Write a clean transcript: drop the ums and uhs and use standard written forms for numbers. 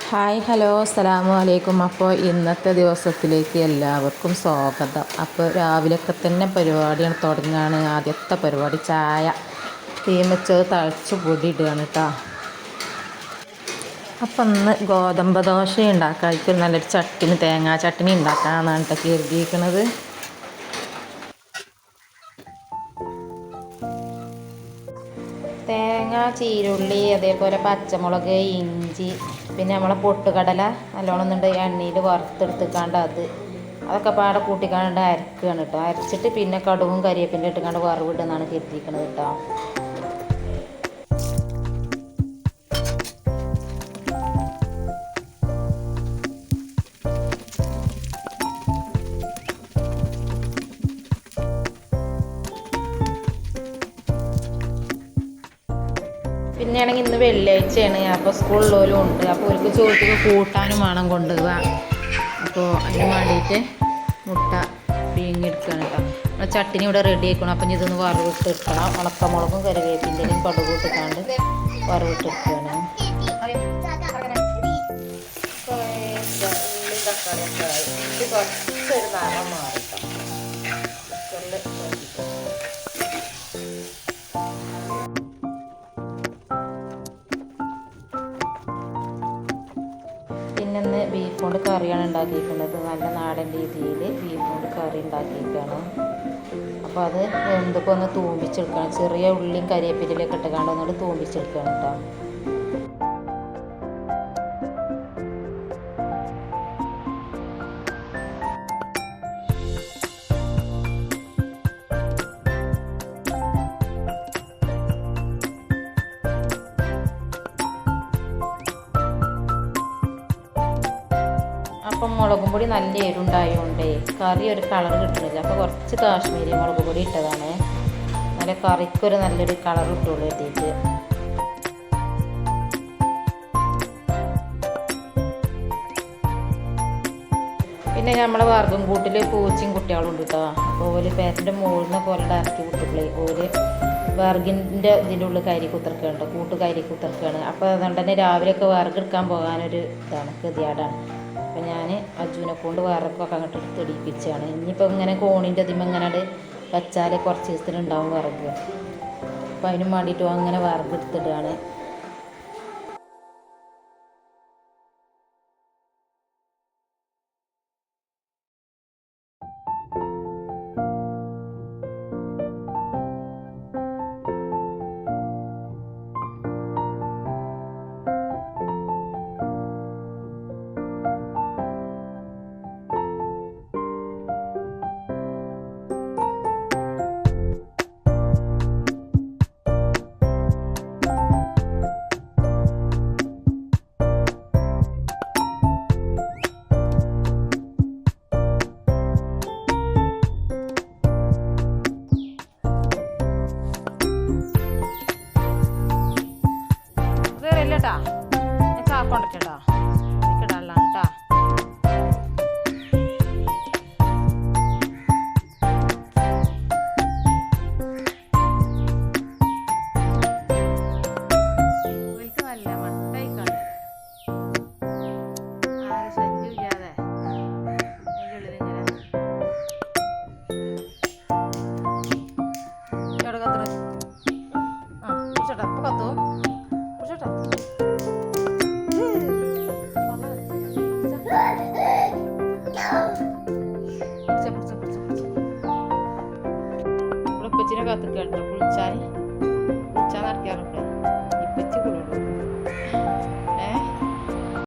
Hi hello അസ്സലാമു അലൈക്കും. അപ്പോൾ ഇന്നത്തെ ദിവസത്തിലേക്ക് എല്ലാവർക്കും സ്വാഗതം. അപ്പോൾ രാവിലെയൊക്കെ തന്നെ പരിപാടിയാണ് തുടങ്ങുകയാണ്. ആദ്യത്തെ പരിപാടി ചായ തീമച്ചത് തളിച്ച് പൊടി ഇടുകയാണ് കേട്ടോ. അപ്പം ഇന്ന് ഗോതമ്പ് ദോശ ഉണ്ടാക്കാൻ നല്ലൊരു ചട്ടിനി തേങ്ങാ ചട്ടിനി ഉണ്ടാക്കാനാണ് കേട്ടോ കരുതിയിരിക്കുന്നത്. തേങ്ങ, ചീരുള്ളി, അതേപോലെ പച്ചമുളക്, ഇഞ്ചി, പിന്നെ നമ്മളെ പൊട്ടുകടല നല്ലോണം ഒന്നുണ്ട് എണ്ണയിൽ വറുത്തെടുത്തിക്കാണ്ട് അതൊക്കെ പാടെ കൂട്ടിക്കാണ്ട് അരക്കുകയാണ് കേട്ടോ. അരച്ചിട്ട് പിന്നെ കടുവും കരിവേപ്പിൻ്റെ ഇട്ടുകാണ്ട് വറവിടുന്നാണ് കരുതിയിരിക്കുന്നത് കേട്ടോ. പിന്നെയാണെങ്കിൽ ഇന്ന് വെള്ളിയാഴ്ചയാണ്. അപ്പോൾ സ്കൂളിലോലും ഉണ്ട്. അപ്പോൾ അവർക്ക് ചോദിച്ചപ്പോൾ കൂട്ടാനും വേണം കൊണ്ടുപോവുക. അപ്പോൾ അതിന് വേണ്ടിയിട്ട് മുട്ട പിഴിഞ്ഞെടുക്കുകയാണ് കേട്ടോ. നമ്മൾ ചട്ടിനി ഇവിടെ റെഡി ആക്കണം. അപ്പം ഇതൊന്ന് വറവിട്ട് എടുക്കണം. ഉണക്കമുളകും കറിവേപ്പിൻ്റെയും കടുകും ഇട്ടിട്ടാണ്ട് വറവിട്ട് എടുക്കുകയാണ്. കുറച്ചൊരു നിറം മാറിട്ടോ. പിന്നെ ഇന്ന് ബീഫ് കൊണ്ട് കറിയാണ് ഉണ്ടാക്കിയിരിക്കുന്നത്. നല്ല നാടൻ രീതിയിൽ ബീഫ് കൊണ്ട് കറി ഉണ്ടാക്കിയിരിക്കുകയാണ്. അപ്പോൾ അത് എന്തൊക്കെ ഒന്ന് തൂമ്പിച്ചെടുക്കണം. ചെറിയ ഉള്ളിയും കരിവേപ്പിലൊക്കെ ഇട്ടുകൊണ്ട് ഒന്നുകൂടി തൂമ്പിച്ചെടുക്കുകയാണ് കേട്ടോ. അപ്പം മുളകും പൊടി നല്ല എരുണ്ടായതുകൊണ്ടേ കറി ഒരു കളർ കിട്ടുന്നില്ല. അപ്പോൾ കുറച്ച് കാശ്മീരി മുളക് പൊടി ഇട്ടതാണ്. നല്ല കറിക്കൊരു നല്ലൊരു കളർ കിട്ടുള്ളൂ എത്തിയിട്ട്. പിന്നെ നമ്മളെ വർഗം കൂട്ടിൽ പൂച്ചയും കുട്ടികളും ഉണ്ട് കേട്ടോ. അപ്പോൾ ഓല് പേരൻ്റെ മുകളിൽ നിന്നൊക്കെ ഓലെ ഇറക്കി വിട്ടിട്ടുള്ളേ ഓല് വർഗിൻ്റെ ഇതിൻ്റെ ഉള്ളിൽ കരി കുത്തിറക്കുകയാണ്, കൂട്ട് കരി കുത്തിറക്കുകയാണ്. അപ്പോൾ അതുകൊണ്ട് തന്നെ രാവിലെയൊക്കെ വിറകെടുക്കാൻ പോകാനൊരു ഇതാണ്, ഗതിയാടാണ്. അപ്പം ഞാൻ അജുവിനെ കൊണ്ട് വിറകൊക്കെ അങ്ങോട്ട് തെടിയിപ്പിച്ചാണ്. ഇനിയിപ്പോൾ ഇങ്ങനെ കോണിൻ്റെ അതിമ ഇങ്ങനെ വെച്ചാൽ കുറച്ച് ദിവസത്തിനുണ്ടാവും വിറക്. അപ്പോൾ അതിനും വേണ്ടിയിട്ട് അങ്ങനെ വിറക് എടുത്തിടുകയാണ്. കേട്ടോ ഞാൻ ചാക്കൊണ്ടിട്ടോ ഇടാനാണ് കേട്ടോ. നല്ല മട്ടായിക്കാണ് ആരെ ശല്യം ഇല്ലാതെ അതിൻ്റെ ഉള്ളിലിങ്ങനെ ഇവിടെ കത്തുന്നു. ആ കുടിച്ചോട്ടോ, അപ്പോൾ കത്തും കുടിച്ചോട്ടോ. ഉപ്പച്ചിനെ കാത്തിട്ട് കുളിച്ചാൻ നടക്കാറുണ്ട്.